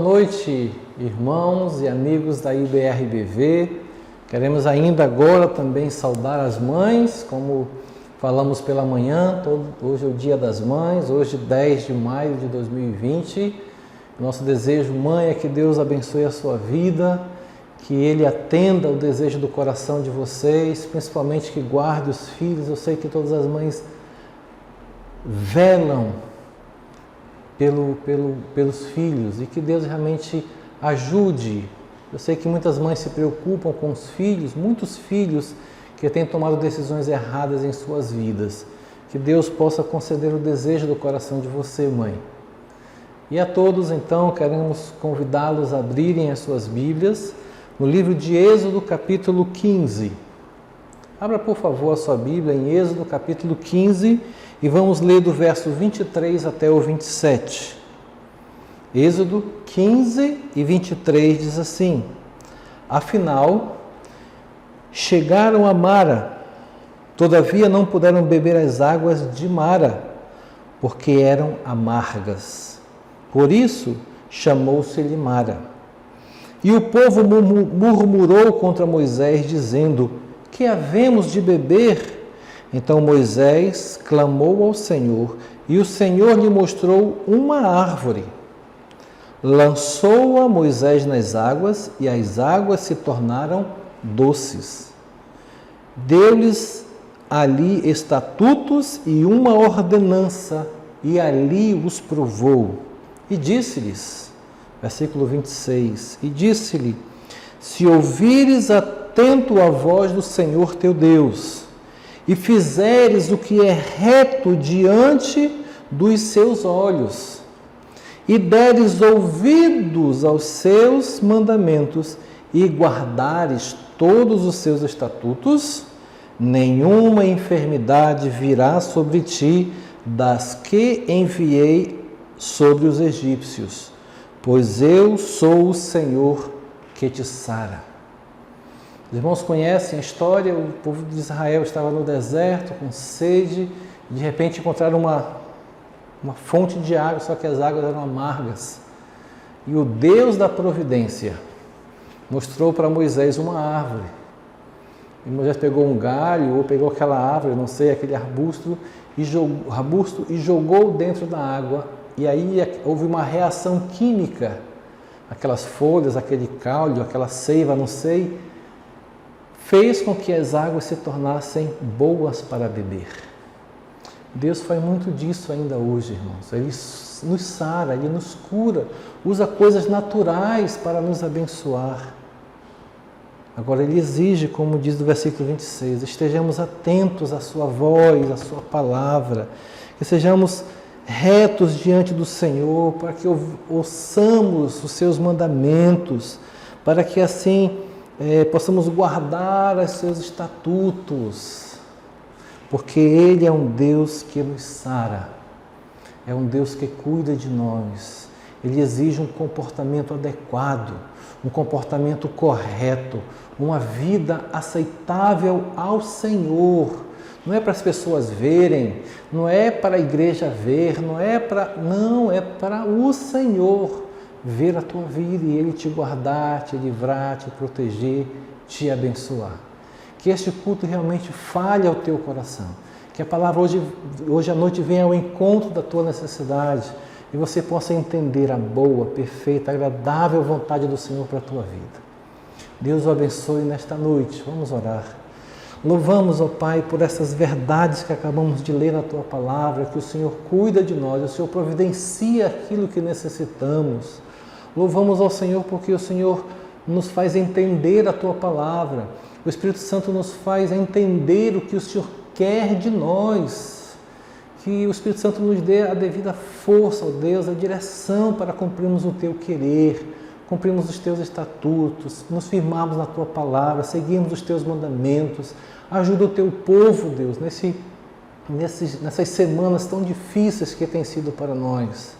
noite, irmãos e amigos da IBRBV. Queremos ainda agora também saudar as mães, como falamos pela manhã. Hoje é o Dia das Mães, hoje 10 de maio de 2020. Nosso desejo, mãe, é que Deus abençoe a sua vida, que Ele atenda o desejo do coração de vocês, principalmente que guarde os filhos. Eu sei que todas as mães velam pelos filhos e que Deus realmente ajude. Eu sei que muitas mães se preocupam com os filhos, muitos filhos que têm tomado decisões erradas em suas vidas. Que Deus possa conceder o desejo do coração de você, mãe. E a todos, então, queremos convidá-los a abrirem as suas Bíblias no livro de Êxodo, capítulo 15. Abra, por favor, a sua Bíblia em Êxodo, capítulo 15, e vamos ler do verso 23 até o 27. Êxodo 15 e 23 diz assim: Afinal, chegaram a Mara, todavia não puderam beber as águas de Mara, porque eram amargas. Por isso, chamou-se-lhe Mara. E o povo murmurou contra Moisés, dizendo: Que havemos de beber? Então Moisés clamou ao Senhor, e o Senhor lhe mostrou uma árvore. Lançou-a Moisés nas águas, e as águas se tornaram doces. Deu-lhes ali estatutos e uma ordenança, e ali os provou. E disse-lhes, versículo 26, e disse-lhe: Se ouvires atento a voz do Senhor teu Deus, e fizeres o que é reto diante dos seus olhos, e deres ouvidos aos seus mandamentos, e guardares todos os seus estatutos, nenhuma enfermidade virá sobre ti das que enviei sobre os egípcios, pois eu sou o Senhor que te sara. Os irmãos conhecem a história. O povo de Israel estava no deserto com sede, e de repente encontraram uma fonte de água, só que as águas eram amargas. E o Deus da providência mostrou para Moisés uma árvore. E Moisés pegou um galho, ou pegou aquela árvore, não sei, aquele arbusto e jogou dentro da água. E aí houve uma reação química. Aquelas folhas, aquele caule, aquela seiva, não sei, fez com que as águas se tornassem boas para beber. Deus faz muito disso ainda hoje, irmãos. Ele nos sara, Ele nos cura, usa coisas naturais para nos abençoar. Agora, Ele exige, como diz no versículo 26, estejamos atentos à sua voz, à sua palavra, que sejamos retos diante do Senhor, para que ouçamos os seus mandamentos, para que assim possamos guardar os seus estatutos, porque Ele é um Deus que nos sara, é um Deus que cuida de nós. Ele exige um comportamento adequado, um comportamento correto, uma vida aceitável ao Senhor. Não é para as pessoas verem, não é para a igreja ver, não é para o Senhor ver a tua vida e Ele te guardar, te livrar, te proteger, te abençoar. Que este culto realmente fale ao teu coração, que a palavra hoje à noite venha ao encontro da tua necessidade e você possa entender a boa, perfeita, agradável vontade do Senhor para a tua vida. Deus o abençoe nesta noite. Vamos orar. Louvamos, ó Pai, por essas verdades que acabamos de ler na Tua Palavra, que o Senhor cuida de nós, o Senhor providencia aquilo que necessitamos. Louvamos ao Senhor porque o Senhor nos faz entender a Tua Palavra. O Espírito Santo nos faz entender o que o Senhor quer de nós. Que o Espírito Santo nos dê a devida força, ó Deus, a direção para cumprirmos o Teu querer, cumprirmos os Teus estatutos, nos firmarmos na Tua Palavra, seguirmos os Teus mandamentos. Ajuda o Teu povo, Deus, nessas semanas tão difíceis que têm sido para nós.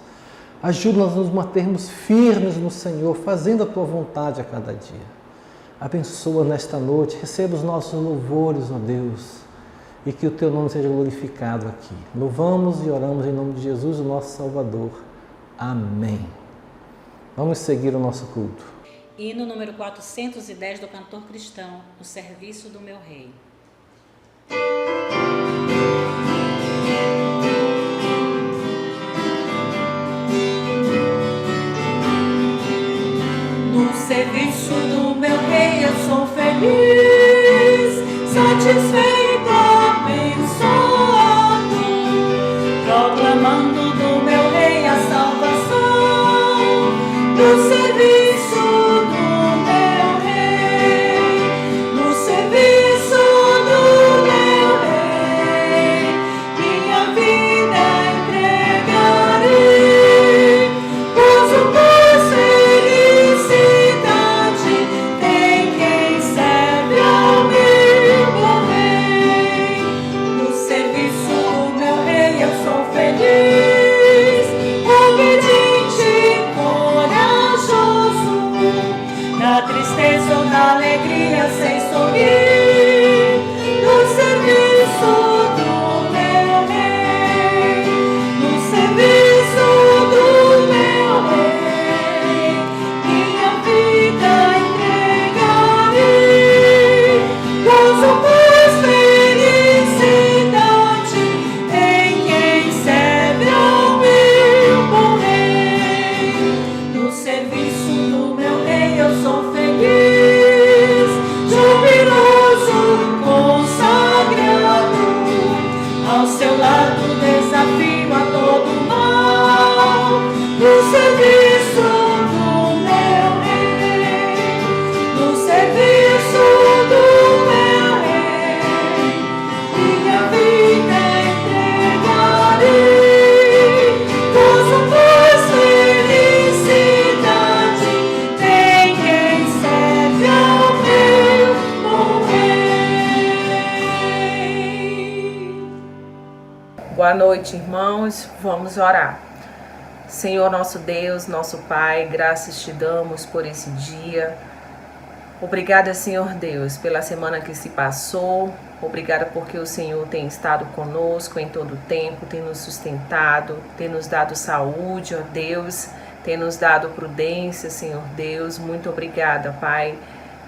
Ajuda-nos a nos mantermos firmes no Senhor, fazendo a Tua vontade a cada dia. Abençoa nesta noite, receba os nossos louvores, ó Deus, e que o Teu nome seja glorificado aqui. Louvamos e oramos em nome de Jesus, o nosso Salvador. Amém. Vamos seguir o nosso culto. Hino número 410 do cantor cristão, no serviço do meu rei. No serviço do meu rei eu sou feliz, satisfeito, abençoado, proclamando do meu rei a salvação. No serviço do meu rei, no serviço do meu rei, minha vida entregarei, pois o paz, felicidade tem quem serve ao meu bom rei. No serviço do meu rei eu sou feliz, obediente, corajoso, na tristeza ou na alegria sem sorrir. No serviço do meu rei, no serviço do meu rei, minha vida entregarei, gozo, paz, felicidade em quem serve ao meu bom rei. No serviço do meu rei eu sou feliz, jubiloso, consagrado, ao seu lado desafio a todo mal. No serviço do meu rei, no serviço do meu rei, minha vida entregarei, gozo, paz, felicidade tem quem serve ao meu bom rei. Boa noite, irmãos. Vamos orar. Senhor nosso Deus, nosso Pai, graças te damos por esse dia. Obrigada, Senhor Deus, pela semana que se passou. Obrigada porque o Senhor tem estado conosco em todo o tempo, tem nos sustentado, tem nos dado saúde, ó Deus, tem nos dado prudência, Senhor Deus. Muito obrigada, Pai,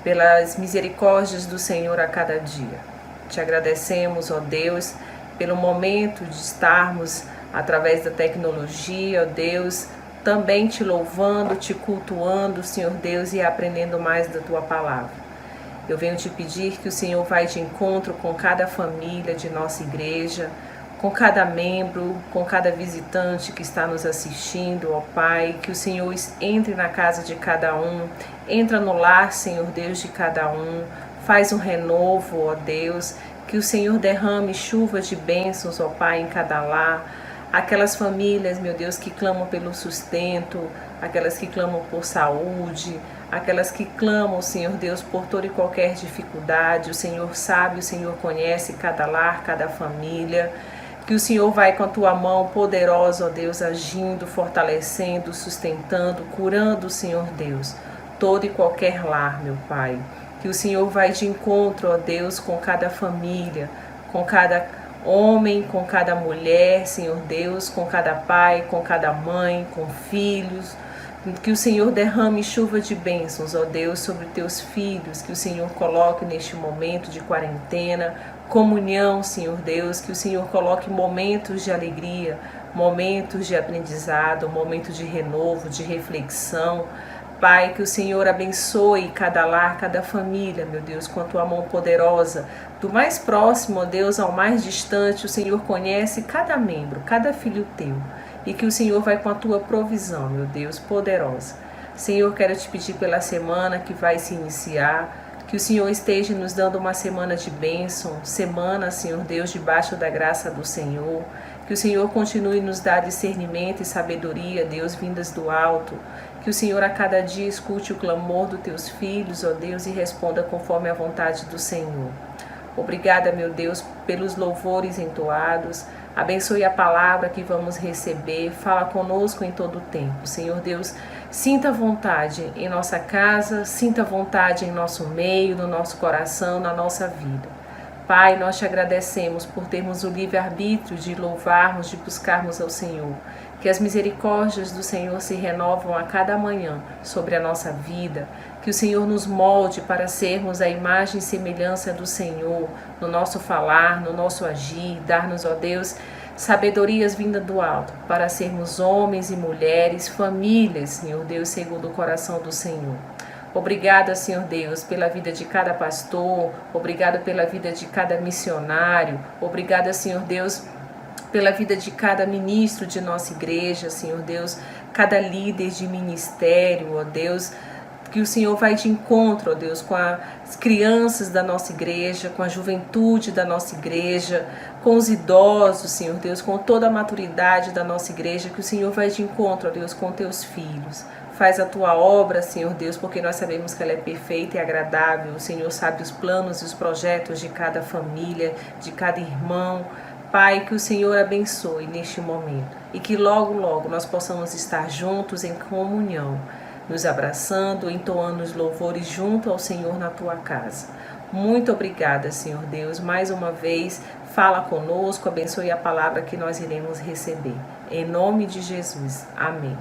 pelas misericórdias do Senhor a cada dia. Te agradecemos, ó Deus, pelo momento de estarmos através da tecnologia, ó Deus, também te louvando, te cultuando, Senhor Deus, e aprendendo mais da tua palavra. Eu venho te pedir que o Senhor vá de encontro com cada família de nossa igreja, com cada membro, com cada visitante que está nos assistindo, ó Pai, que o Senhor entre na casa de cada um, entra no lar, Senhor Deus, de cada um, faz um renovo, ó Deus, que o Senhor derrame chuvas de bênçãos, ó Pai, em cada lar. Aquelas famílias, meu Deus, que clamam pelo sustento, aquelas que clamam por saúde, aquelas que clamam, Senhor Deus, por toda e qualquer dificuldade. O Senhor sabe, o Senhor conhece cada lar, cada família. Que o Senhor vai com a tua mão poderosa, ó Deus, agindo, fortalecendo, sustentando, curando, Senhor Deus, todo e qualquer lar, meu Pai. Que o Senhor vai de encontro, ó Deus, com cada família, com cada homem, com cada mulher, Senhor Deus, com cada pai, com cada mãe, com filhos. Que o Senhor derrame chuva de bênçãos, ó Deus, sobre teus filhos. Que o Senhor coloque neste momento de quarentena comunhão, Senhor Deus. Que o Senhor coloque momentos de alegria, momentos de aprendizado, momentos de renovo, de reflexão. Pai, que o Senhor abençoe cada lar, cada família, meu Deus, com a tua mão poderosa. Do mais próximo, ó Deus, ao mais distante, o Senhor conhece cada membro, cada filho teu. E que o Senhor vai com a tua provisão, meu Deus, poderosa. Senhor, quero te pedir pela semana que vai se iniciar, que o Senhor esteja nos dando uma semana de bênção, semana, Senhor Deus, debaixo da graça do Senhor. Que o Senhor continue nos dar discernimento e sabedoria, Deus, vindas do alto. Que o Senhor a cada dia escute o clamor dos teus filhos, ó Deus, e responda conforme a vontade do Senhor. Obrigada, meu Deus, pelos louvores entoados. Abençoe a palavra que vamos receber. Fala conosco em todo o tempo. Senhor Deus, sinta vontade em nossa casa, sinta vontade em nosso meio, no nosso coração, na nossa vida. Pai, nós te agradecemos por termos o livre-arbítrio de louvarmos, de buscarmos ao Senhor. que as misericórdias do Senhor se renovam a cada manhã sobre a nossa vida, que o Senhor nos molde para sermos a imagem e semelhança do Senhor no nosso falar, no nosso agir, dar-nos, ó Deus, sabedorias vindas do alto, para sermos homens e mulheres, famílias, Senhor Deus, segundo o coração do Senhor. Obrigada, Senhor Deus, pela vida de cada pastor, obrigada pela vida de cada missionário, obrigada, Senhor Deus, pela vida de cada ministro de nossa igreja, Senhor Deus, cada líder de ministério, ó Deus, que o Senhor vai de encontro, ó Deus, com as crianças da nossa igreja, com a juventude da nossa igreja, com os idosos, Senhor Deus, com toda a maturidade da nossa igreja, que o Senhor vai de encontro, ó Deus, com teus filhos. Faz a tua obra, Senhor Deus, porque nós sabemos que ela é perfeita e agradável. O Senhor sabe os planos e os projetos de cada família, de cada irmão. Pai, que o Senhor abençoe neste momento e que logo, logo nós possamos estar juntos em comunhão, nos abraçando, entoando os louvores junto ao Senhor na tua casa. Muito obrigada, Senhor Deus. Mais uma vez, fala conosco, abençoe a palavra que nós iremos receber. Em nome de Jesus. Amém.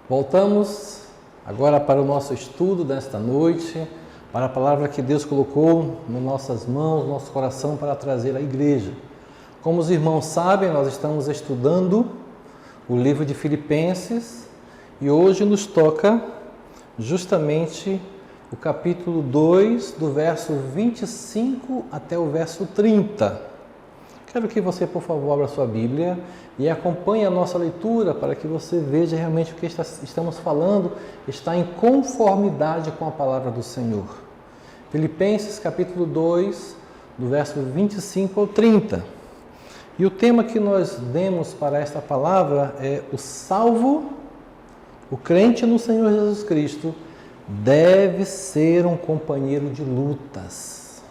Voltamos agora para o nosso estudo desta noite, para a palavra que Deus colocou nas nossas mãos, no nosso coração para trazer à igreja. Como os irmãos sabem, nós estamos estudando o livro de Filipenses e hoje nos toca justamente o capítulo 2, do verso 25 até o verso 30. Quero que você, por favor, abra sua Bíblia e acompanhe a nossa leitura para que você veja realmente o que estamos falando está em conformidade com a palavra do Senhor. Filipenses capítulo 2, do verso 25 ao 30. E o tema que nós demos para esta palavra é o salvo, o crente no Senhor Jesus Cristo, deve ser um companheiro de lutas.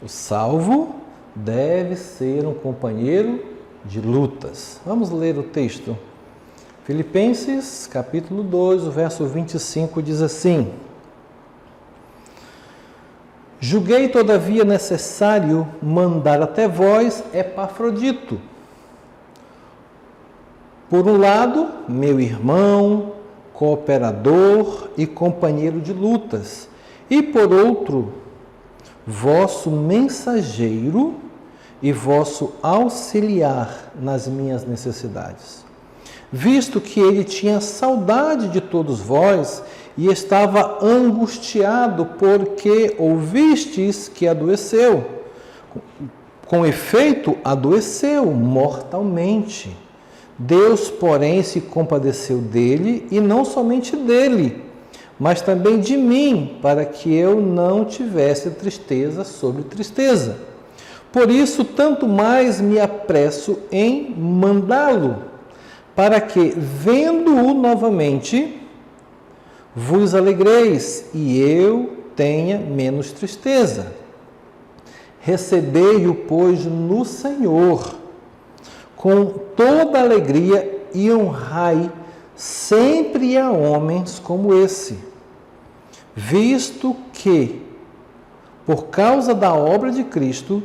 O salvo deve ser um companheiro de lutas. Vamos ler o texto. Filipenses, capítulo 2, o verso 25 diz assim: Julguei, todavia, necessário mandar até vós Epafrodito, Por um lado, meu irmão, cooperador e companheiro de lutas, e por outro, vosso mensageiro e vosso auxiliar nas minhas necessidades. Visto que ele tinha saudade de todos vós e estava angustiado porque ouvistes que adoeceu. Com efeito, adoeceu mortalmente. Deus, porém, se compadeceu dele, e não somente dele, mas também de mim, para que eu não tivesse tristeza sobre tristeza. Por isso, tanto mais me apresso em mandá-lo, para que, vendo-o novamente, vos alegreis e eu tenha menos tristeza. Recebei-o, pois, no Senhor, com toda alegria, e honrai sempre a homens como esse, visto que, por causa da obra de Cristo,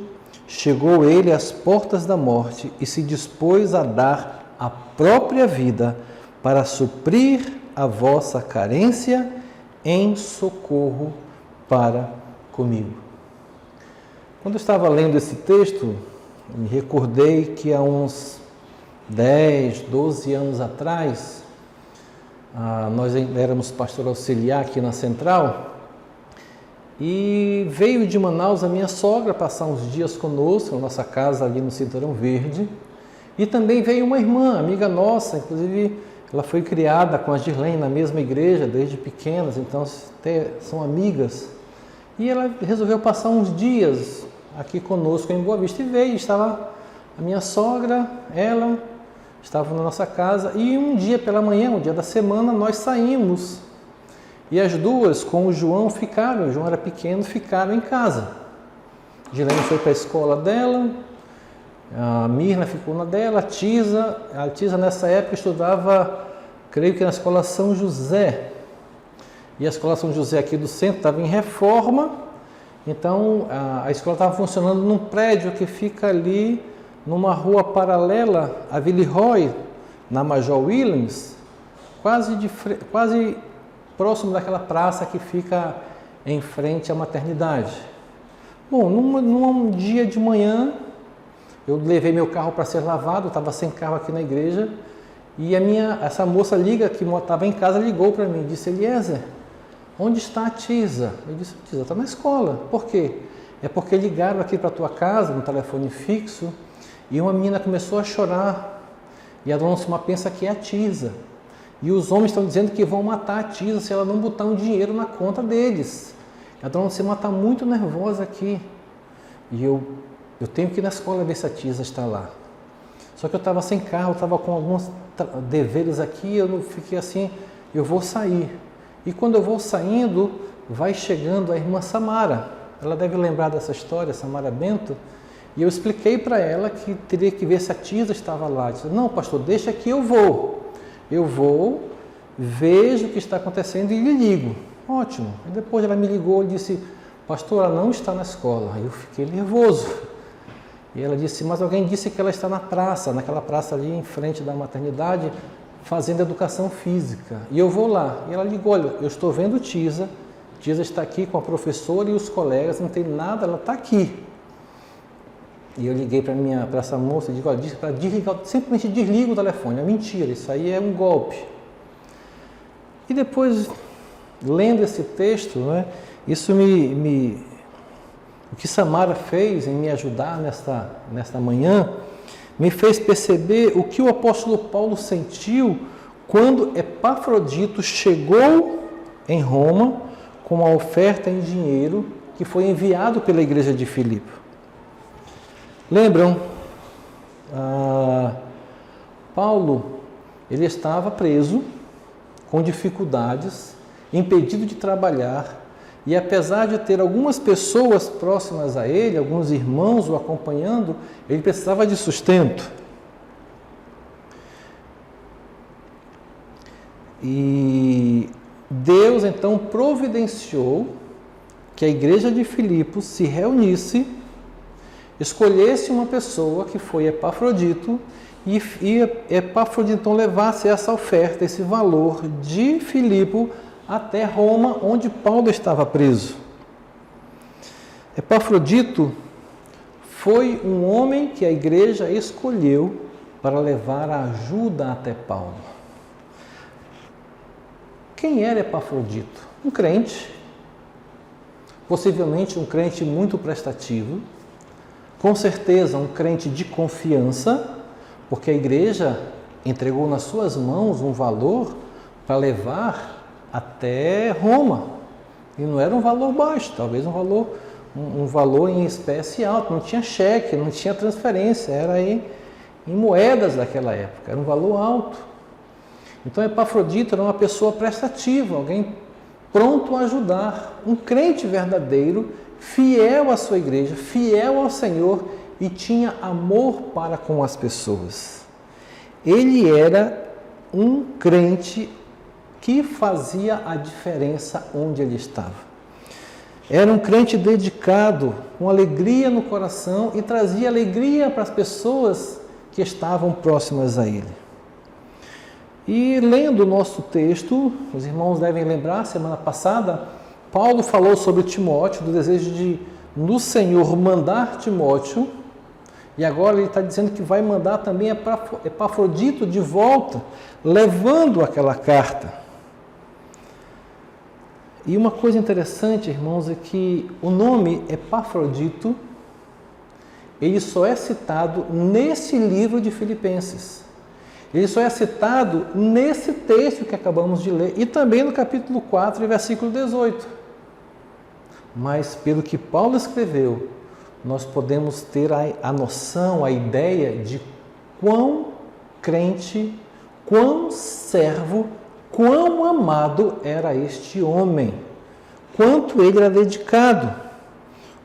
chegou ele às portas da morte e se dispôs a dar a própria vida para suprir a vossa carência em socorro para comigo. Quando eu estava lendo esse texto, me recordei que há uns 10, 12 anos atrás, nós éramos pastor auxiliar aqui na Central, e veio de Manaus a minha sogra passar uns dias conosco, na nossa casa ali no Cinturão Verde, e também veio uma irmã, amiga nossa, inclusive ela foi criada com a Girlene na mesma igreja desde pequenas, então são amigas, e ela resolveu passar uns dias aqui conosco em Boa Vista, e veio, estava a minha sogra, ela, estava na nossa casa, e um dia pela manhã, um dia da semana, nós saímos, e as duas com o João ficaram, o João era pequeno, ficaram em casa. A Girlene foi para a escola dela, a Mirna ficou na dela, a Tisa nessa época estudava, creio que na escola São José, e a escola São José aqui do centro estava em reforma, então a escola estava funcionando num prédio que fica ali numa rua paralela a Villeroy, na Major Williams, quase próximo daquela praça que fica em frente à maternidade. Bom, num dia de manhã, eu levei meu carro para ser lavado, eu estava sem carro aqui na igreja, e essa moça que estava em casa, ligou para mim e disse: Eliezer, onde está a Tisa? Eu disse: Tisa está na escola. Por quê? É porque ligaram aqui para a tua casa, no telefone fixo, e uma menina começou a chorar, e a dona Cima pensa que é a Tisa. E os homens estão dizendo que vão matar a Tisa se ela não botar um dinheiro na conta deles. A dona Cima está muito nervosa aqui. E eu tenho que ir na escola ver se a Tisa está lá. Só que eu estava sem carro, eu estava com alguns deveres aqui, eu fiquei assim, eu vou sair. E quando eu vou saindo, vai chegando a irmã Samara. Ela deve lembrar dessa história, Samara Bento. E eu expliquei para ela que teria que ver se a Tisa estava lá. Ela disse: não, pastor, deixa que eu vou. Eu vou, vejo o que está acontecendo e lhe ligo. Ótimo. E depois ela me ligou e disse: pastor, ela não está na escola. Aí eu fiquei nervoso. E ela disse: mas alguém disse que ela está na praça, naquela praça ali em frente da maternidade, fazendo educação física. E eu vou lá. E ela ligou: olha, eu estou vendo Tisa está aqui com a professora e os colegas, não tem nada, ela está aqui. E eu liguei para essa moça e digo: olha, disse para desligar, simplesmente desliga o telefone. É mentira, isso aí é um golpe. E depois, lendo esse texto, né, isso o que Samara fez em me ajudar nesta manhã, me fez perceber o que o apóstolo Paulo sentiu quando Epafrodito chegou em Roma com a oferta em dinheiro que foi enviado pela igreja de Filipe. Lembram? Paulo, ele estava preso, com dificuldades, impedido de trabalhar, e apesar de ter algumas pessoas próximas a ele, alguns irmãos o acompanhando, ele precisava de sustento. E Deus então providenciou que a igreja de Filipos se reunisse, escolhesse uma pessoa que foi Epafrodito e Epafrodito então levasse essa oferta, esse valor de Filipe até Roma, onde Paulo estava preso. Epafrodito foi um homem que a igreja escolheu para levar a ajuda até Paulo. Quem era Epafrodito? Um crente, possivelmente um crente muito prestativo, com certeza um crente de confiança, porque a igreja entregou nas suas mãos um valor para levar até Roma. E não era um valor baixo, talvez um valor em espécie alto, não tinha cheque, não tinha transferência, era em moedas daquela época, era um valor alto. Então Epafrodito era uma pessoa prestativa, alguém pronto a ajudar, um crente verdadeiro, fiel à sua igreja, fiel ao Senhor e tinha amor para com as pessoas. Ele era um crente que fazia a diferença onde ele estava. Era um crente dedicado, com alegria no coração e trazia alegria para as pessoas que estavam próximas a ele. E lendo o nosso texto, os irmãos devem lembrar, semana passada, Paulo falou sobre Timóteo, do desejo de, no Senhor, mandar Timóteo, e agora ele está dizendo que vai mandar também Epafrodito de volta, levando aquela carta. E uma coisa interessante, irmãos, é que o nome Epafrodito, ele só é citado nesse livro de Filipenses. Ele só é citado nesse texto que acabamos de ler e também no capítulo 4, versículo 18. Mas pelo que Paulo escreveu, nós podemos ter a noção, a ideia de quão crente, quão servo, quão amado era este homem, quanto ele era dedicado,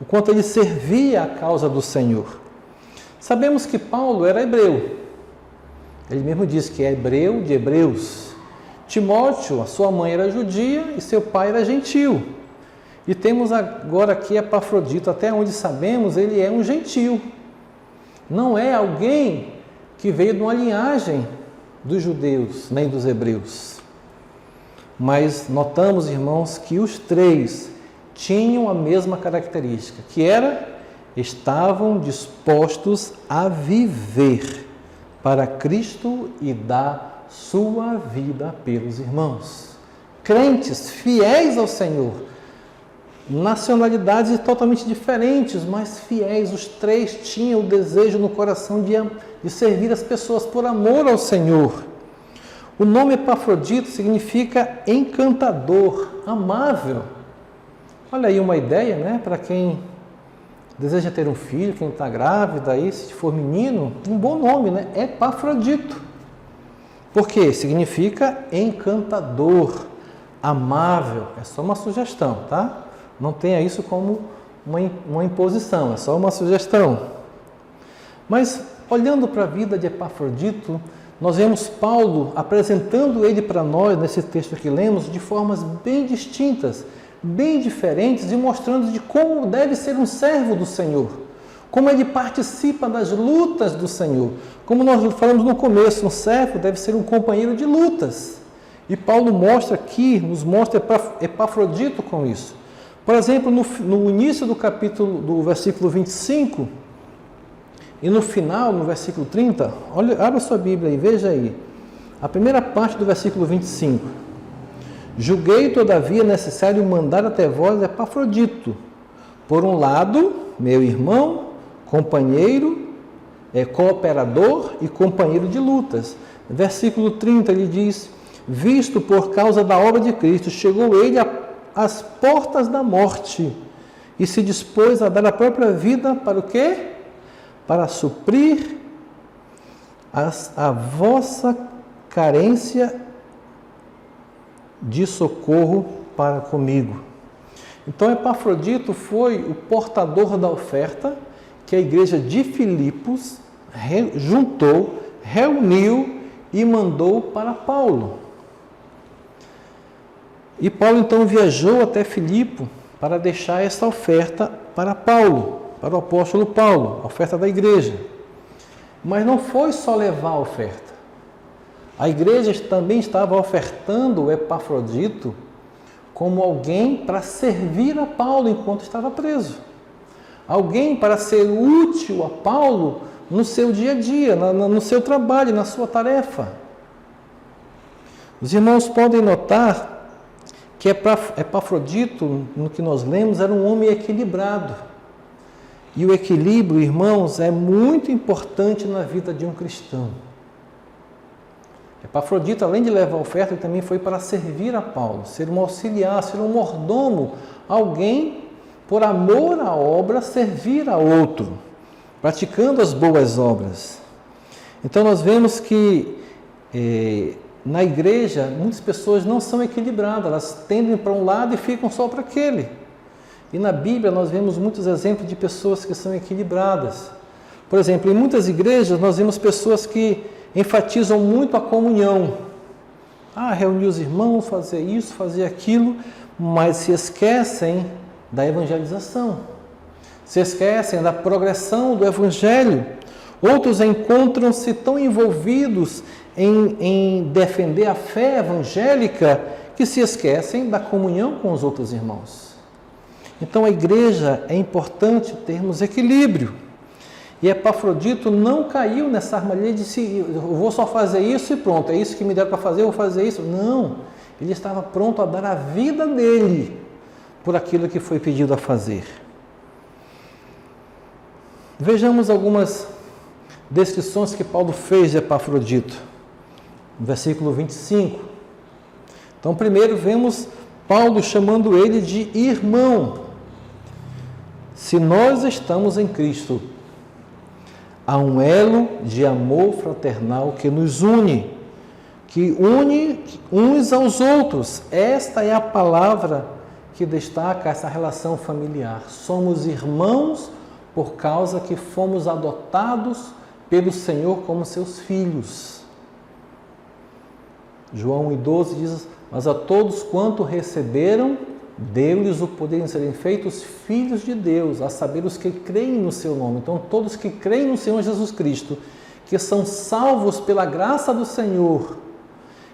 o quanto ele servia à causa do Senhor. Sabemos que Paulo era hebreu. Ele mesmo diz que é hebreu de hebreus. Timóteo, a sua mãe era judia e seu pai era gentil. E temos agora aqui Epafrodito, até onde sabemos, ele é um gentil. Não é alguém que veio de uma linhagem dos judeus, nem dos hebreus. Mas notamos, irmãos, que os três tinham a mesma característica, que era, estavam dispostos a viver para Cristo e dar sua vida pelos irmãos. Crentes, fiéis ao Senhor, nacionalidades totalmente diferentes, mas fiéis, os três tinham o desejo no coração de servir as pessoas por amor ao Senhor. O nome Epafrodito significa encantador, amável. Olha aí uma ideia, né, para quem deseja ter um filho, quem está grávida, aí, se for menino, um bom nome, né? Epafrodito. Por quê? Significa encantador, amável. É só uma sugestão, tá? Não tenha isso como uma imposição, é só uma sugestão. Mas, olhando para a vida de Epafrodito, nós vemos Paulo apresentando ele para nós, nesse texto que lemos, de formas bem distintas, bem diferentes e mostrando de como deve ser um servo do Senhor, como ele participa das lutas do Senhor. Como nós falamos no começo, um servo deve ser um companheiro de lutas. E Paulo mostra aqui, nos mostra Epafrodito com isso. Por exemplo, no início do capítulo, do versículo 25, e no final, no versículo 30, abra sua Bíblia e veja aí, a primeira parte do versículo 25. Julguei, todavia, necessário mandar até vós Epafrodito, por um lado, meu irmão, companheiro, cooperador e companheiro de lutas. Versículo 30, ele diz, visto por causa da obra de Cristo, chegou ele às portas da morte e se dispôs a dar a própria vida para o quê? Para suprir a vossa carência de socorro para comigo. Então Epafrodito foi o portador da oferta que a igreja de Filipos juntou, reuniu e mandou para Paulo. E Paulo então viajou até Filipe para deixar essa oferta para Paulo, para o apóstolo Paulo, a oferta da igreja. Mas não foi só levar a oferta. A igreja também estava ofertando o Epafrodito como alguém para servir a Paulo enquanto estava preso. Alguém para ser útil a Paulo no seu dia a dia, no seu trabalho, na sua tarefa. Os irmãos podem notar que Epafrodito, no que nós lemos, era um homem equilibrado. E o equilíbrio, irmãos, é muito importante na vida de um cristão. Epafrodito, além de levar a oferta, ele também foi para servir a Paulo, ser um auxiliar, ser um mordomo, alguém, por amor à obra, servir a outro, praticando as boas obras. Então nós vemos que na igreja muitas pessoas não são equilibradas, elas tendem para um lado e ficam só para aquele. E na Bíblia nós vemos muitos exemplos de pessoas que são equilibradas. Por exemplo, em muitas igrejas nós vemos pessoas que enfatizam muito a comunhão. Reunir os irmãos, fazer isso, fazer aquilo, mas se esquecem da evangelização. Se esquecem da progressão do evangelho. Outros encontram-se tão envolvidos em defender a fé evangélica que se esquecem da comunhão com os outros irmãos. Então a igreja é importante termos equilíbrio. E Epafrodito não caiu nessa armadilha e disse, eu vou só fazer isso e pronto, é isso que me deram para fazer, eu vou fazer isso. Não, ele estava pronto a dar a vida dele por aquilo que foi pedido a fazer. Vejamos algumas descrições que Paulo fez de Epafrodito, no versículo 25. Então, primeiro vemos Paulo chamando ele de irmão. Se nós estamos em Cristo, há um elo de amor fraternal que nos une, que une uns aos outros. Esta é a palavra que destaca essa relação familiar. Somos irmãos por causa que fomos adotados pelo Senhor como seus filhos. João 1,12 diz, mas a todos quanto receberam, deu-lhes o poder de serem feitos filhos de Deus, a saber os que creem no seu nome. Então todos que creem no Senhor Jesus Cristo, que são salvos pela graça do Senhor,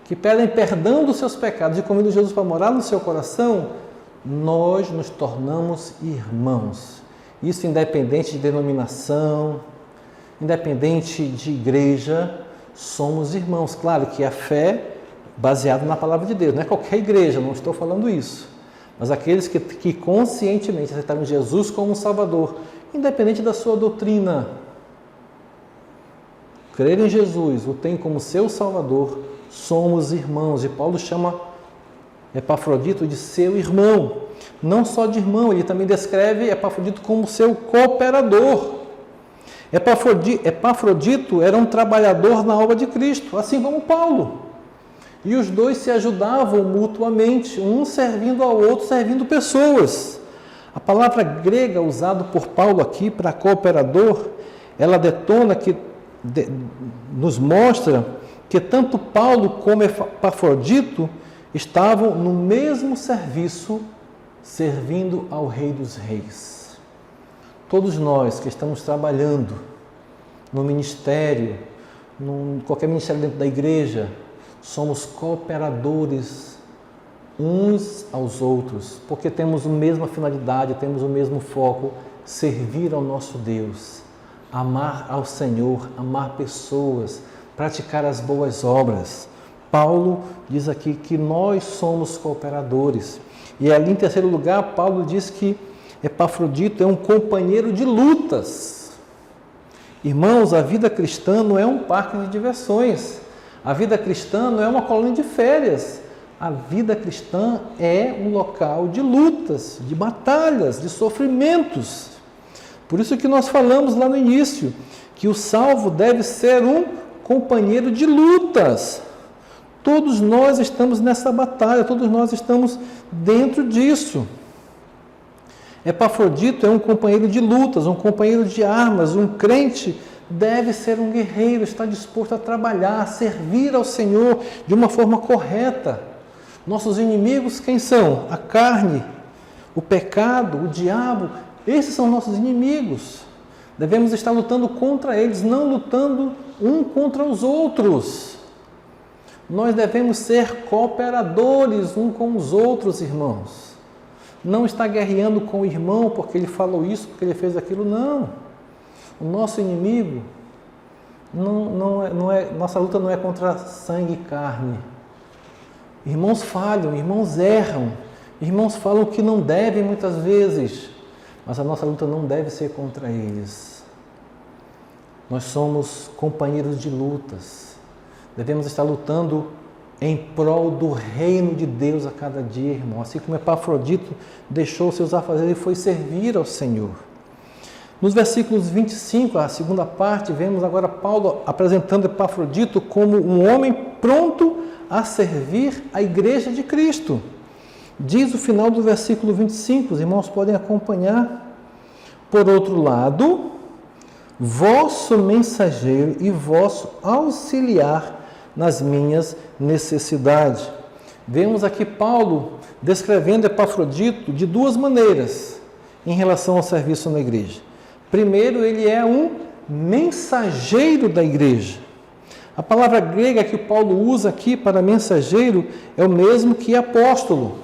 que pedem perdão dos seus pecados e convidam Jesus para morar no seu coração, nós nos tornamos irmãos. Isso independente de denominação, independente de igreja, somos irmãos. Claro que a fé baseada na palavra de Deus, não é qualquer igreja, não estou falando isso. Mas aqueles que conscientemente aceitaram Jesus como Salvador, independente da sua doutrina, crer em Jesus, o tem como seu Salvador, somos irmãos. E Paulo chama Epafrodito de seu irmão. Não só de irmão, ele também descreve Epafrodito como seu cooperador. Epafrodito era um trabalhador na obra de Cristo, assim como Paulo. E os dois se ajudavam mutuamente, um servindo ao outro, servindo pessoas. A palavra grega usada por Paulo aqui para cooperador, ela nos mostra que tanto Paulo como Epafrodito estavam no mesmo serviço, servindo ao Rei dos Reis. Todos nós que estamos trabalhando no ministério, qualquer ministério dentro da igreja, somos cooperadores uns aos outros, porque temos a mesma finalidade, temos o mesmo foco, servir ao nosso Deus, amar ao Senhor, amar pessoas, praticar as boas obras. Paulo diz aqui que nós somos cooperadores. E ali em terceiro lugar, Paulo diz que Epafrodito é um companheiro de lutas. Irmãos, a vida cristã não é um parque de diversões. A vida cristã não é uma colônia de férias. A vida cristã é um local de lutas, de batalhas, de sofrimentos. Por isso que nós falamos lá no início, que o salvo deve ser um companheiro de lutas. Todos nós estamos nessa batalha, todos nós estamos dentro disso. Epafrodito é um companheiro de lutas, um companheiro de armas, um crente deve ser um guerreiro, estar disposto a trabalhar, a servir ao Senhor de uma forma correta. Nossos inimigos quem são? A carne, o pecado, o diabo, esses são nossos inimigos. Devemos estar lutando contra eles, não lutando um contra os outros. Nós devemos ser cooperadores um com os outros, irmãos. Não estar guerreando com o irmão porque ele falou isso, porque ele fez aquilo, não. O nosso inimigo, nossa luta não é contra sangue e carne. Irmãos falham, irmãos erram, irmãos falam o que não devem muitas vezes, mas a nossa luta não deve ser contra eles. Nós somos companheiros de lutas, devemos estar lutando em prol do reino de Deus a cada dia, irmão. Assim como Epafrodito deixou seus afazeres e foi servir ao Senhor. Nos versículos 25, a segunda parte, vemos agora Paulo apresentando Epafrodito como um homem pronto a servir a igreja de Cristo. Diz o final do versículo 25, os irmãos podem acompanhar. Por outro lado, vosso mensageiro e vosso auxiliar nas minhas necessidades. Vemos aqui Paulo descrevendo Epafrodito de duas maneiras em relação ao serviço na igreja. Primeiro, ele é um mensageiro da igreja. A palavra grega que Paulo usa aqui para mensageiro é o mesmo que apóstolo,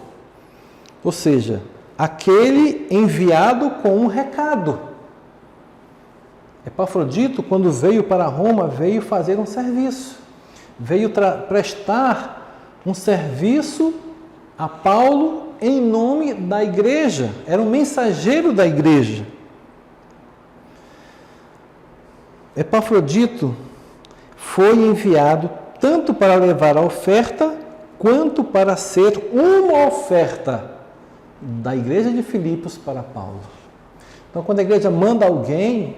ou seja, aquele enviado com um recado. Epafrodito, quando veio para Roma, veio fazer um serviço, veio prestar um serviço a Paulo em nome da igreja, era um mensageiro da igreja. Epafrodito foi enviado tanto para levar a oferta, quanto para ser uma oferta da igreja de Filipos para Paulo. Então, quando a igreja manda alguém,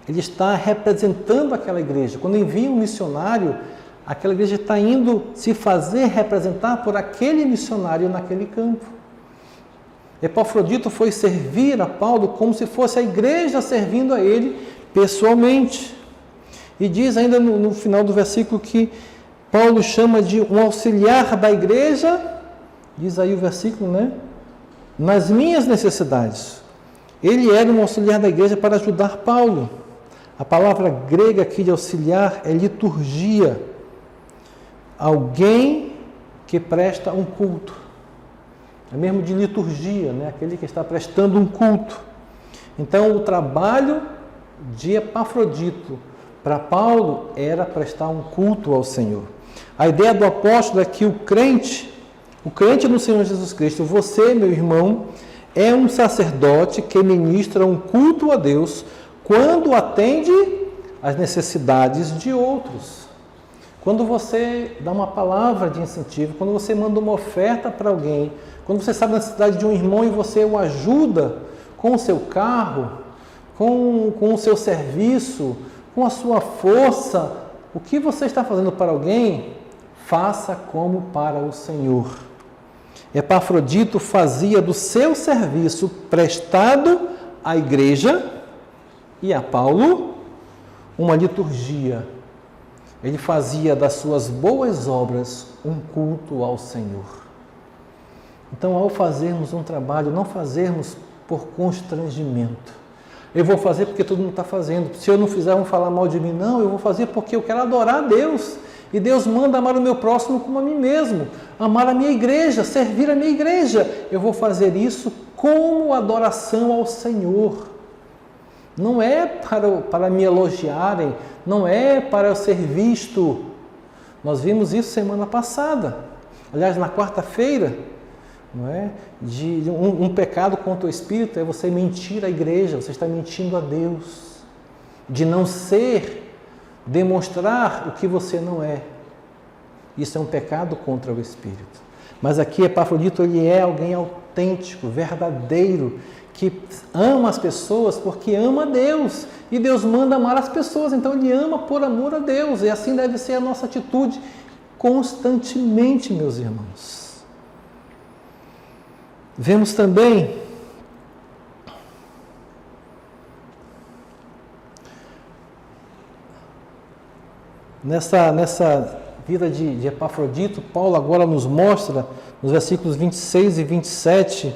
ele está representando aquela igreja. Quando envia um missionário, aquela igreja está indo se fazer representar por aquele missionário naquele campo. Epafrodito foi servir a Paulo como se fosse a igreja servindo a ele pessoalmente. E diz ainda no final do versículo que Paulo chama de um auxiliar da igreja, diz aí o versículo, né? Nas minhas necessidades. Ele era um auxiliar da igreja para ajudar Paulo. A palavra grega aqui de auxiliar é liturgia. Alguém que presta um culto. É mesmo de liturgia, né? Aquele que está prestando um culto. Então, o trabalho de Epafrodito para Paulo era prestar um culto ao Senhor. A ideia do apóstolo é que o crente no Senhor Jesus Cristo, você, meu irmão, é um sacerdote que ministra um culto a Deus quando atende às necessidades de outros. Quando você dá uma palavra de incentivo, quando você manda uma oferta para alguém, quando você sabe a necessidade de um irmão e você o ajuda com o seu carro, com o seu serviço, com a sua força, o que você está fazendo para alguém, faça como para o Senhor. Epafrodito fazia do seu serviço prestado à igreja e a Paulo uma liturgia. Ele fazia das suas boas obras um culto ao Senhor. Então, ao fazermos um trabalho, não fazermos por constrangimento. Eu vou fazer porque todo mundo está fazendo. Se eu não fizer, vão falar mal de mim. Não, eu vou fazer porque eu quero adorar a Deus. E Deus manda amar o meu próximo como a mim mesmo. Amar a minha igreja, servir a minha igreja. Eu vou fazer como adoração ao Senhor. Não é para me elogiarem, não é para eu ser visto. Nós vimos isso semana passada. Aliás, na quarta-feira, não é? De um pecado contra o Espírito é você mentir à igreja, você está mentindo a Deus. De não demonstrar o que você não é. Isso é um pecado contra o Espírito. Mas aqui Epafrodito, ele é alguém autêntico, verdadeiro, que ama as pessoas porque ama a Deus. E Deus manda amar as pessoas, então ele ama por amor a Deus. E assim deve ser a nossa atitude constantemente, meus irmãos. Vemos também nessa vida de Epafrodito, Paulo agora nos mostra, nos versículos 26 e 27,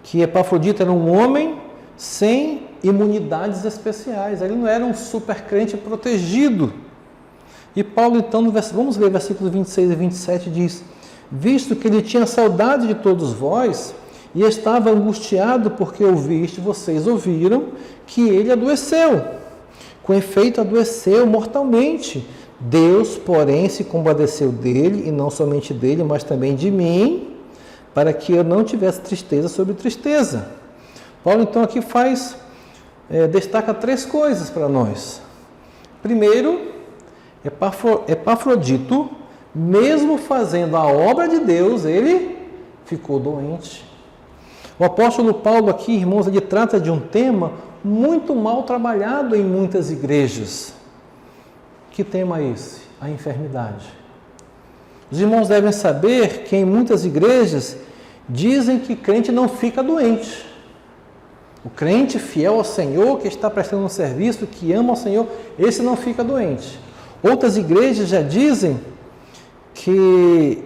que Epafrodito era um homem sem imunidades especiais. Ele não era um super crente protegido. E Paulo, então, vamos ler versículos 26 e 27, diz: visto que ele tinha saudade de todos vós e estava angustiado porque vocês ouviram que ele adoeceu. Com efeito, adoeceu mortalmente. Deus, porém, se compadeceu dele, e não somente dele, mas também de mim, para que eu não tivesse tristeza sobre tristeza. Paulo, então, aqui destaca 3 coisas para nós. Primeiro, Epafrodito, mesmo fazendo a obra de Deus, ele ficou doente. O apóstolo Paulo aqui, irmãos, ele trata de um tema muito mal trabalhado em muitas igrejas. Que tema é esse? A enfermidade. Os irmãos devem saber que em muitas igrejas dizem que crente não fica doente. O crente fiel ao Senhor, que está prestando um serviço, que ama ao Senhor, esse não fica doente. Outras igrejas já dizem que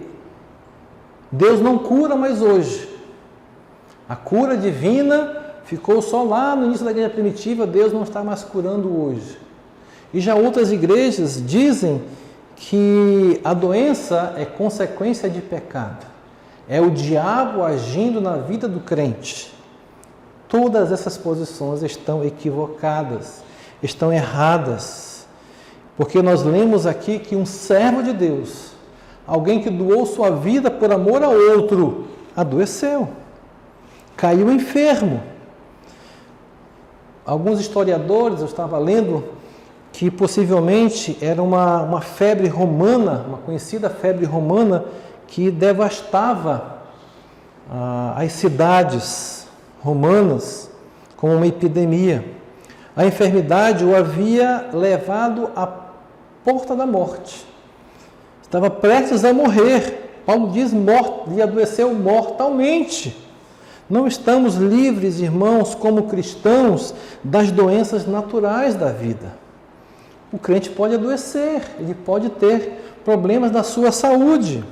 Deus não cura mais hoje. A cura divina ficou só lá no início da igreja primitiva, Deus não está mais curando hoje. E já outras igrejas dizem que a doença é consequência de pecado. É o diabo agindo na vida do crente. Todas essas posições estão equivocadas, estão erradas. Porque nós lemos aqui que um servo de Deus, alguém que doou sua vida por amor a outro, adoeceu, caiu enfermo. Alguns historiadores, eu estava lendo, que possivelmente era uma febre romana, uma conhecida febre romana, que devastava as cidades romanas como uma epidemia. A enfermidade o havia levado à porta da morte. Estava prestes a morrer. Paulo diz, lhe adoeceu mortalmente. Não estamos livres, irmãos, como cristãos, das doenças naturais da vida. O crente pode adoecer, ele pode ter problemas da sua saúde.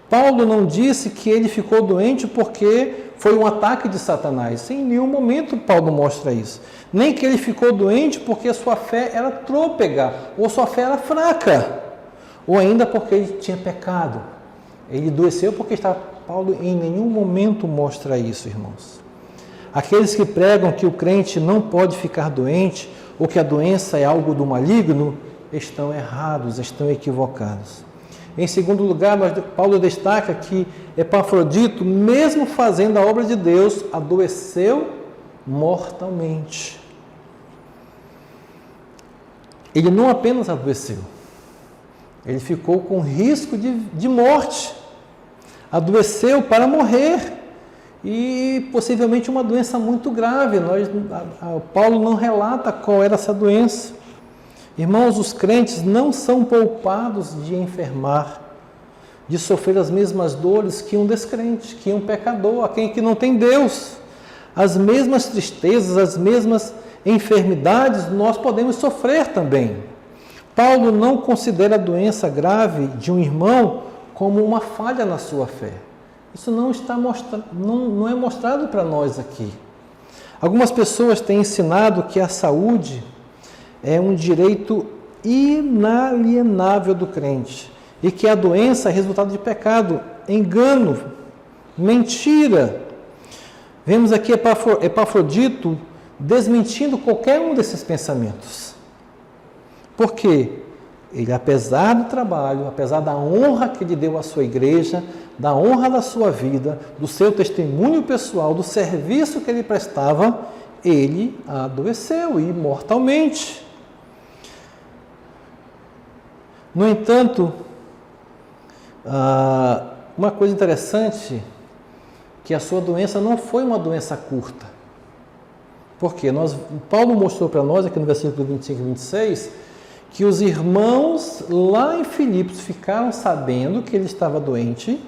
Paulo não disse que ele ficou doente porque foi um ataque de Satanás. Em nenhum momento Paulo mostra isso. Nem que ele ficou doente porque sua fé era trôpega, ou sua fé era fraca, ou ainda porque ele tinha pecado. Ele adoeceu porque Paulo em nenhum momento mostra isso, irmãos. Aqueles que pregam que o crente não pode ficar doente, ou que a doença é algo do maligno, estão errados, estão equivocados. Em segundo lugar, Paulo destaca que Epafrodito, mesmo fazendo a obra de Deus, adoeceu mortalmente. Ele não apenas adoeceu, ele ficou com risco de morte. Adoeceu para morrer e possivelmente uma doença muito grave. Paulo não relata qual era essa doença. Irmãos, os crentes não são poupados de enfermar, de sofrer as mesmas dores que um descrente, que um pecador, aquele que não tem Deus. As mesmas tristezas, as mesmas enfermidades nós podemos sofrer também. Paulo não considera a doença grave de um irmão como uma falha na sua fé. Isso não é mostrado para nós aqui. Algumas pessoas têm ensinado que a saúde é um direito inalienável do crente e que a doença é resultado de pecado, engano, mentira. Vemos aqui Epafrodito desmentindo qualquer um desses pensamentos. Por quê? Ele, apesar do trabalho, apesar da honra que ele deu à sua igreja, da honra da sua vida, do seu testemunho pessoal, do serviço que ele prestava, ele adoeceu e mortalmente. No entanto, uma coisa interessante, que a sua doença não foi uma doença curta. Por quê? Paulo mostrou para nós, aqui no versículo 25 e 26, que os irmãos lá em Filipos ficaram sabendo que ele estava doente,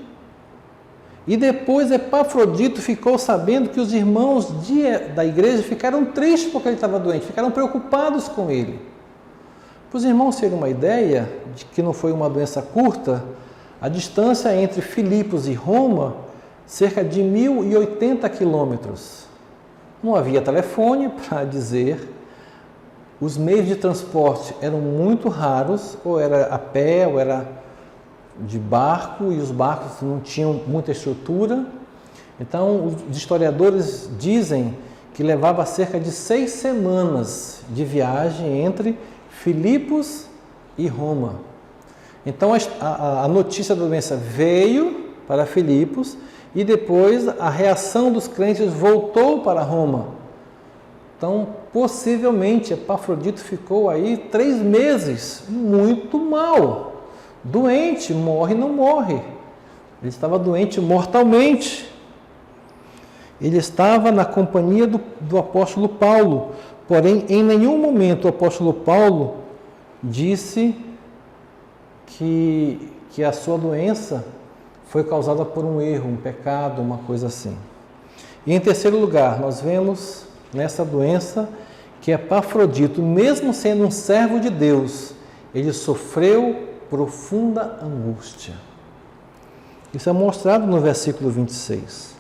e depois Epafrodito ficou sabendo que os irmãos da igreja ficaram tristes porque ele estava doente, ficaram preocupados com ele. Para os irmãos terem uma ideia de que não foi uma doença curta, a distância entre Filipos e Roma, cerca de 1.080 quilômetros. Não havia telefone para dizer, os meios de transporte eram muito raros, ou era a pé, ou era de barco, e os barcos não tinham muita estrutura. Então, os historiadores dizem que levava cerca de 6 semanas de viagem entre Filipos e Roma. Então, a notícia da doença veio para Filipos e depois a reação dos crentes voltou para Roma. Então, possivelmente, Epafrodito ficou aí 3 meses, muito mal, doente, morre não morre. Ele estava doente mortalmente. Ele estava na companhia do apóstolo Paulo, porém, em nenhum momento o apóstolo Paulo disse que a sua doença foi causada por um erro, um pecado, uma coisa assim. E em terceiro lugar, nós vemos nessa doença que Epafrodito, mesmo sendo um servo de Deus, ele sofreu profunda angústia. Isso é mostrado no versículo 26.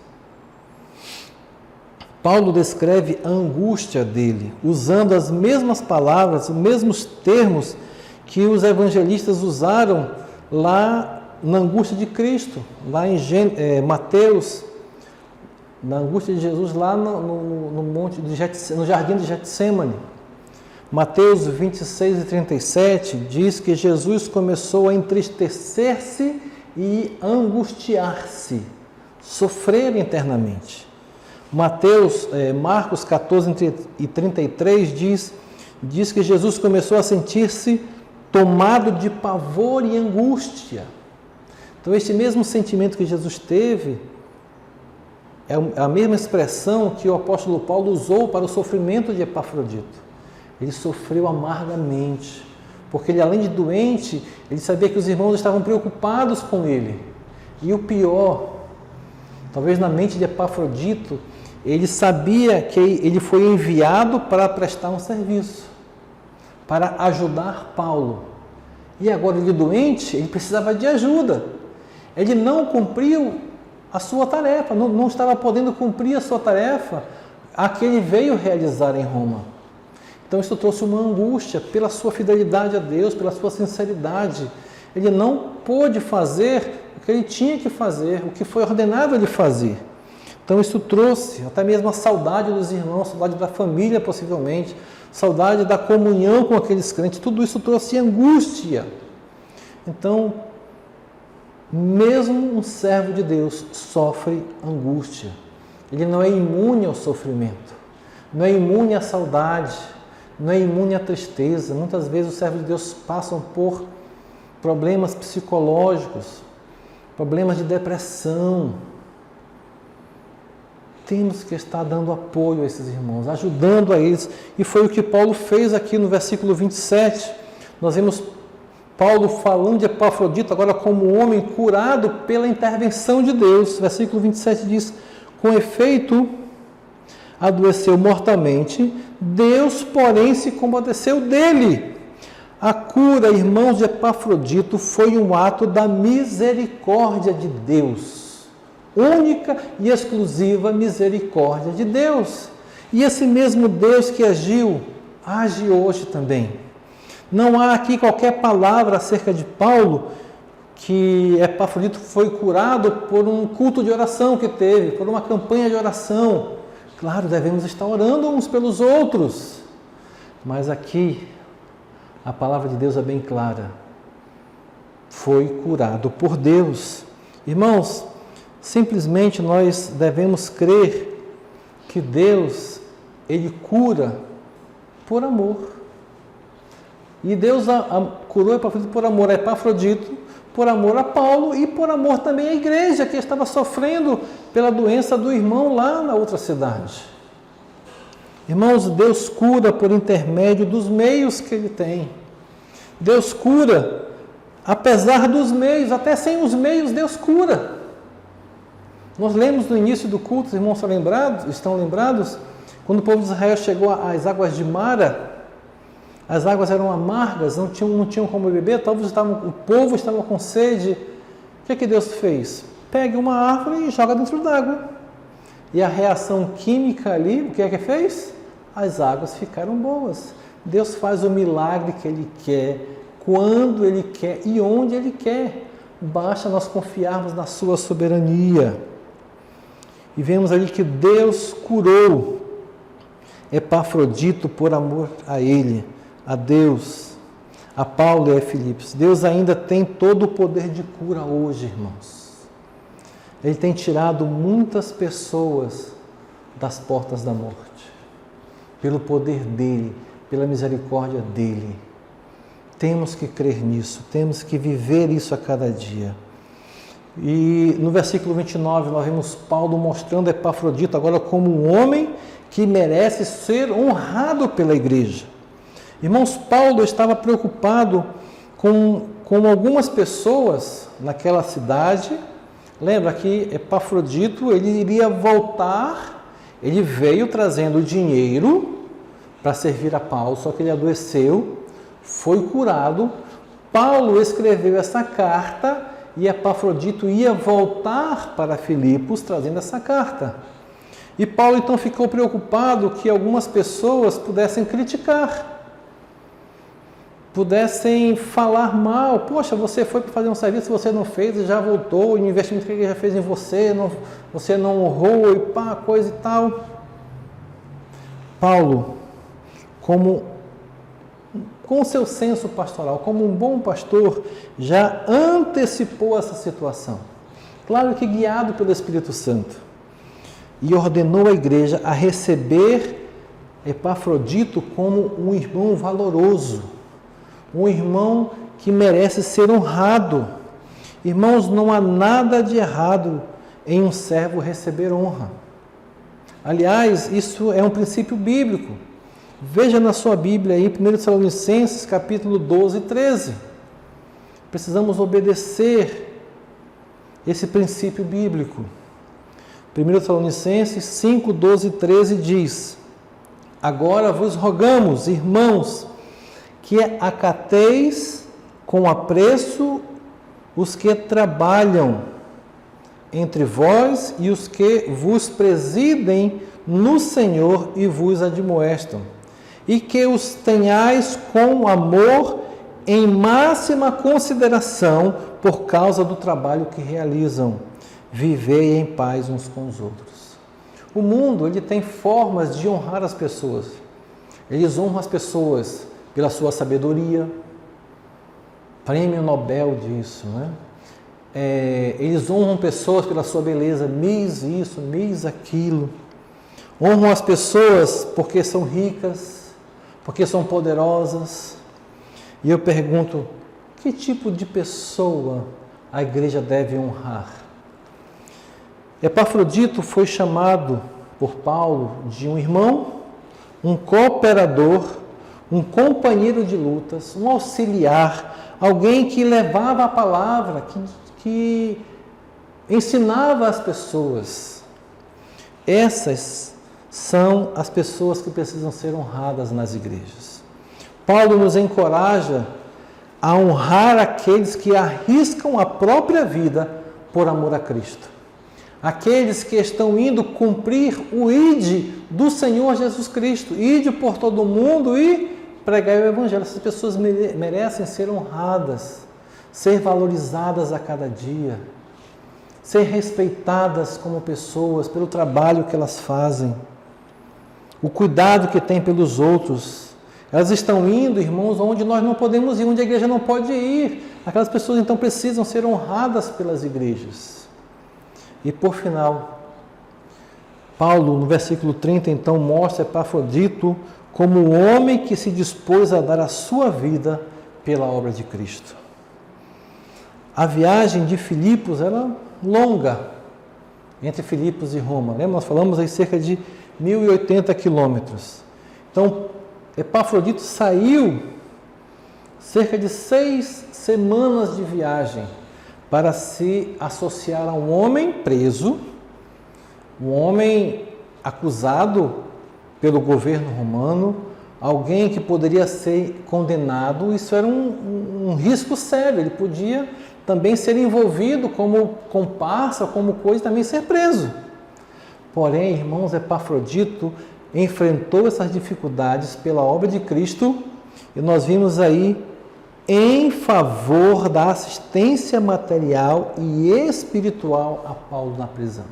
Paulo descreve a angústia dele, usando as mesmas palavras, os mesmos termos que os evangelistas usaram lá na angústia de Cristo, lá em Mateus, na angústia de Jesus lá no monte no jardim de Getsêmani. Mateus 26 e 37 diz que Jesus começou a entristecer-se e angustiar-se, sofrer internamente. Marcos 14 e 33 diz que Jesus começou a sentir-se tomado de pavor e angústia. Então, este mesmo sentimento que Jesus teve é a mesma expressão que o apóstolo Paulo usou para o sofrimento de Epafrodito. Ele sofreu amargamente, porque ele, além de doente, ele sabia que os irmãos estavam preocupados com ele. E o pior, talvez na mente de Epafrodito, ele sabia que ele foi enviado para prestar um serviço, para ajudar Paulo. E agora ele doente, ele precisava de ajuda. Ele não cumpriu a sua tarefa, não estava podendo cumprir a sua tarefa, a que ele veio realizar em Roma. Então isso trouxe uma angústia pela sua fidelidade a Deus, pela sua sinceridade. Ele não pôde fazer o que ele tinha que fazer, o que foi ordenado ele fazer. Então isso trouxe até mesmo a saudade dos irmãos, saudade da família possivelmente, saudade da comunhão com aqueles crentes, tudo isso trouxe angústia. Então, mesmo um servo de Deus sofre angústia. Ele não é imune ao sofrimento, não é imune à saudade, não é imune à tristeza. Muitas vezes os servos de Deus passam por problemas psicológicos, problemas de depressão. Temos que estar dando apoio a esses irmãos, ajudando a eles. E foi o que Paulo fez aqui no versículo 27. Nós vemos Paulo falando de Epafrodito agora como um homem curado pela intervenção de Deus. Versículo 27 diz: com efeito, adoeceu mortalmente, Deus, porém, se compadeceu dele. A cura, irmãos, de Epafrodito foi um ato da misericórdia de Deus. Única e exclusiva misericórdia de Deus. E esse mesmo Deus que agiu, age hoje também. Não há aqui qualquer palavra acerca de Paulo que Epafrodito foi curado por um culto de oração que teve, por uma campanha de oração. Claro, devemos estar orando uns pelos outros, mas aqui a palavra de Deus é bem clara. Foi curado por Deus. Irmãos, simplesmente nós devemos crer que Deus, Ele cura por amor. E Deus curou Epafrodito por amor a Epafrodito, por amor a Paulo e por amor também à igreja que estava sofrendo pela doença do irmão lá na outra cidade. Irmãos, Deus cura por intermédio dos meios que Ele tem. Deus cura, apesar dos meios, até sem os meios, Deus cura. Nós lemos no início do culto, os irmãos estão lembrados, quando o povo de Israel chegou às águas de Mara, as águas eram amargas, não tinham como beber, o povo estava com sede. O que Deus fez? Pegue uma árvore e joga dentro d'água. E a reação química ali, o que é que fez? As águas ficaram boas. Deus faz o milagre que Ele quer, quando Ele quer e onde Ele quer. Basta nós confiarmos na sua soberania. E vemos ali que Deus curou Epafrodito por amor a Ele, a Deus, a Paulo e a Filipos. Deus ainda tem todo o poder de cura hoje, irmãos. Ele tem tirado muitas pessoas das portas da morte, pelo poder dEle, pela misericórdia dEle. Temos que crer nisso, temos que viver isso a cada dia. E no versículo 29 nós vemos Paulo mostrando Epafrodito agora como um homem que merece ser honrado pela igreja. Irmãos, Paulo estava preocupado com algumas pessoas naquela cidade. Lembra que Epafrodito, ele iria voltar, ele veio trazendo dinheiro para servir a Paulo, só que ele adoeceu, foi curado. Paulo escreveu essa carta e Epafrodito ia voltar para Filipos trazendo essa carta. E Paulo então ficou preocupado que algumas pessoas pudessem criticar, pudessem falar mal. Poxa, você foi para fazer um serviço, você não fez e já voltou, o investimento que ele já fez em você, você não honrou e pá, coisa e tal. Paulo, com o seu senso pastoral, como um bom pastor, já antecipou essa situação. Claro que guiado pelo Espírito Santo. E ordenou a igreja a receber Epafrodito como um irmão valoroso, um irmão que merece ser honrado. Irmãos, não há nada de errado em um servo receber honra. Aliás, isso é um princípio bíblico. Veja na sua Bíblia aí, 1 Tessalonicenses, capítulo 12 e 13. Precisamos obedecer esse princípio bíblico. 1 Tessalonicenses 5, 12 e 13 diz: agora vos rogamos, irmãos, que acateis com apreço os que trabalham entre vós e os que vos presidem no Senhor e vos admoestam, e que os tenhais com amor em máxima consideração por causa do trabalho que realizam. Vivei em paz uns com os outros. O mundo, ele tem formas de honrar as pessoas. Eles honram as pessoas pela sua sabedoria, prêmio Nobel disso, né? Eles honram pessoas pela sua beleza, Miss isso, Miss aquilo. Honram as pessoas porque são ricas, porque são poderosas. E eu pergunto, que tipo de pessoa a igreja deve honrar? Epafrodito foi chamado por Paulo de um irmão, um cooperador, um companheiro de lutas, um auxiliar, alguém que levava a palavra, que ensinava as pessoas. Essas são as pessoas que precisam ser honradas nas igrejas. Paulo nos encoraja a honrar aqueles que arriscam a própria vida por amor a Cristo. Aqueles que estão indo cumprir o ide do Senhor Jesus Cristo, ide por todo o mundo e pregar o Evangelho. Essas pessoas merecem ser honradas, ser valorizadas a cada dia, ser respeitadas como pessoas pelo trabalho que elas fazem, o cuidado que têm pelos outros. Elas estão indo, irmãos, onde nós não podemos ir, onde a igreja não pode ir. Aquelas pessoas então precisam ser honradas pelas igrejas. E por final, Paulo, no versículo 30, então, mostra Epafrodito como o homem que se dispôs a dar a sua vida pela obra de Cristo. A viagem de Filipos era longa, entre Filipos e Roma. Lembra? Nós falamos aí cerca de 1.080 quilômetros. Então, Epafrodito saiu cerca de 6 semanas de viagem para se associar a um homem preso, um homem acusado pelo governo romano, alguém que poderia ser condenado. Isso era um risco sério, ele podia também ser envolvido como comparsa, como coisa, também ser preso. Porém, irmãos, Epafrodito enfrentou essas dificuldades pela obra de Cristo e nós vimos aí em favor da assistência material e espiritual a Paulo na prisão.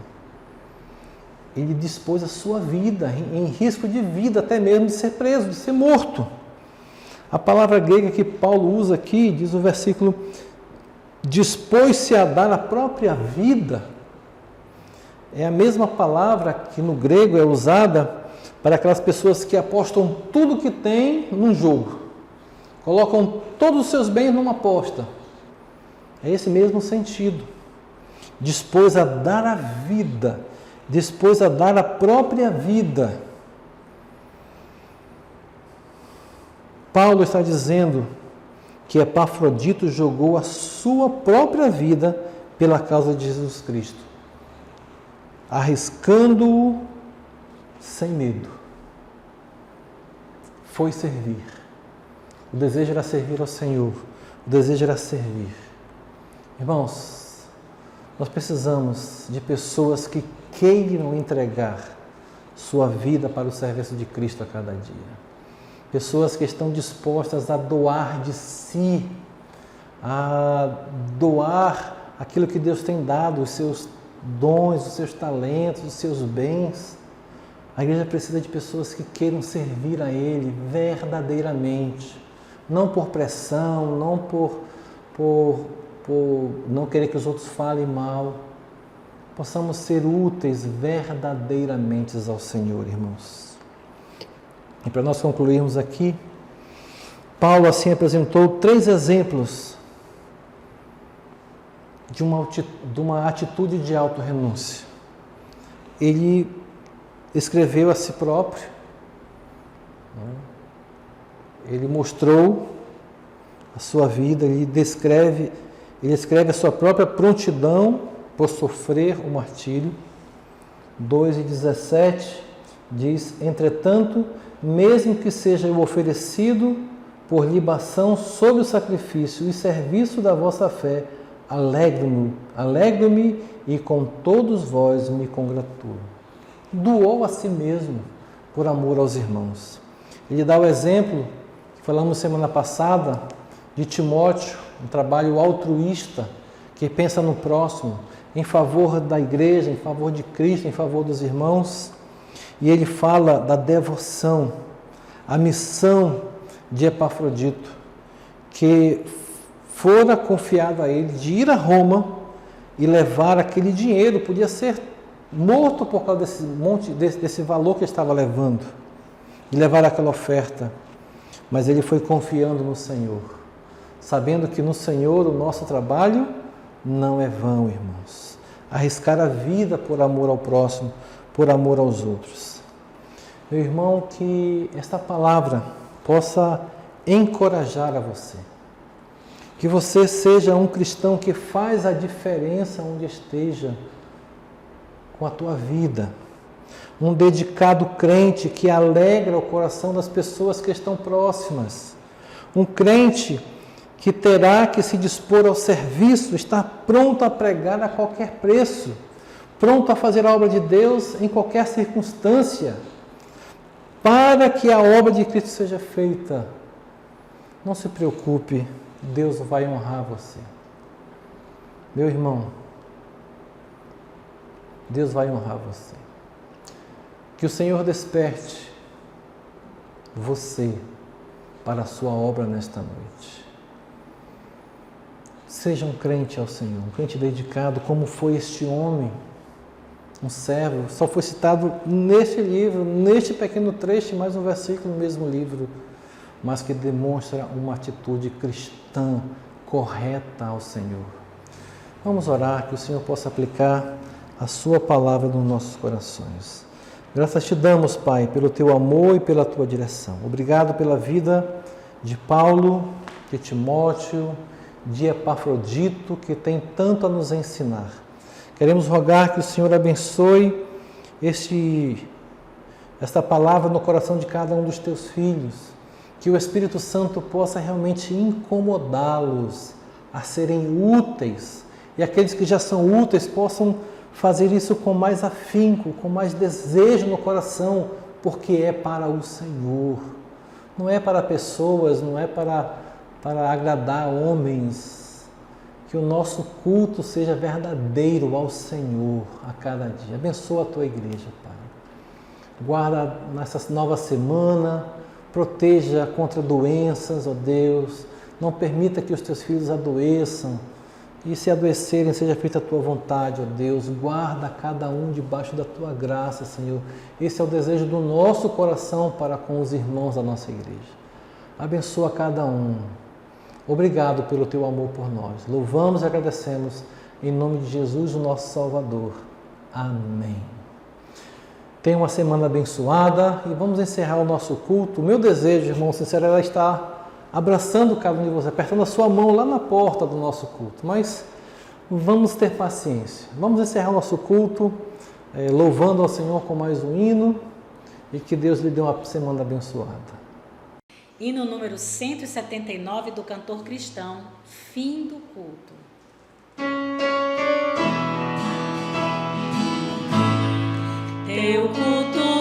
Ele dispôs a sua vida, em risco de vida, até mesmo de ser preso, de ser morto. A palavra grega que Paulo usa aqui, diz o versículo, dispôs-se a dar a própria vida. É a mesma palavra que no grego é usada para aquelas pessoas que apostam tudo que tem num jogo. Colocam todos os seus bens numa aposta. É esse mesmo sentido. Dispôs a dar a vida, dispôs a dar a própria vida. Paulo está dizendo que Epafrodito jogou a sua própria vida pela causa de Jesus Cristo, arriscando-o sem medo. Foi servir. O desejo era servir ao Senhor. O desejo era servir. Irmãos, nós precisamos de pessoas que queiram entregar sua vida para o serviço de Cristo a cada dia. Pessoas que estão dispostas a doar de si, a doar aquilo que Deus tem dado, os seus dons, os seus talentos, os seus bens. A igreja precisa de pessoas que queiram servir a Ele verdadeiramente. Não por pressão, não por não querer que os outros falem mal. Possamos ser úteis verdadeiramente ao Senhor, irmãos. E para nós concluirmos aqui, Paulo assim apresentou 3 exemplos de uma atitude de autorrenúncia. Ele escreveu a si próprio, ele mostrou a sua vida, ele escreve a sua própria prontidão por sofrer o martírio. 2:17 diz: entretanto, mesmo que seja eu oferecido por libação sob o sacrifício e serviço da vossa fé, alegro-me e com todos vós me congratulo. Doou a si mesmo por amor aos irmãos. Ele dá o exemplo que falamos semana passada de Timóteo, um trabalho altruísta que pensa no próximo, em favor da igreja, em favor de Cristo, em favor dos irmãos. E ele fala da devoção, a missão de Epafrodito, que fora confiado a ele de ir a Roma e levar aquele dinheiro, podia ser morto por causa desse valor que estava levando, e levar aquela oferta, mas ele foi confiando no Senhor, sabendo que no Senhor o nosso trabalho não é vão, irmãos. Arriscar a vida por amor ao próximo, por amor aos outros. Meu irmão, que esta palavra possa encorajar a você. Que você seja um cristão que faz a diferença onde esteja com a tua vida. Um dedicado crente que alegra o coração das pessoas que estão próximas. Um crente que terá que se dispor ao serviço, estar pronto a pregar a qualquer preço, pronto a fazer a obra de Deus em qualquer circunstância, para que a obra de Cristo seja feita. Não se preocupe, Deus vai honrar você. Meu irmão, Deus vai honrar você. Que o Senhor desperte você para a sua obra nesta noite. Seja um crente ao Senhor, um crente dedicado, como foi este homem, um servo. Só foi citado neste livro, neste pequeno trecho, mais um versículo no mesmo livro, mas que demonstra uma atitude cristã correta ao Senhor. Vamos orar, que o Senhor possa aplicar a sua palavra nos nossos corações. Graças te damos, Pai, pelo teu amor e pela tua direção. Obrigado pela vida de Paulo, de Timóteo, de Epafrodito, que tem tanto a nos ensinar. Queremos rogar que o Senhor abençoe esta palavra no coração de cada um dos teus filhos, que o Espírito Santo possa realmente incomodá-los a serem úteis, e aqueles que já são úteis possam fazer isso com mais afinco, com mais desejo no coração, porque é para o Senhor. Não é para pessoas, não é para agradar homens. Que o nosso culto seja verdadeiro ao Senhor a cada dia. Abençoa a tua igreja, Pai. Guarda nessa nova semana, proteja contra doenças, ó Deus. Não permita que os teus filhos adoeçam. E se adoecerem, seja feita a tua vontade, ó Deus. Guarda cada um debaixo da tua graça, Senhor. Esse é o desejo do nosso coração para com os irmãos da nossa igreja. Abençoa cada um. Obrigado pelo teu amor por nós. Louvamos e agradecemos em nome de Jesus, o nosso Salvador. Amém. Tenha uma semana abençoada e vamos encerrar o nosso culto. O meu desejo, irmão sincero, é estar abraçando cada um de vocês, apertando a sua mão lá na porta do nosso culto. Mas vamos ter paciência. Vamos encerrar o nosso culto louvando ao Senhor com mais um hino e que Deus lhe dê uma semana abençoada. Hino número 179 do cantor cristão, Fim do Culto. Teu culto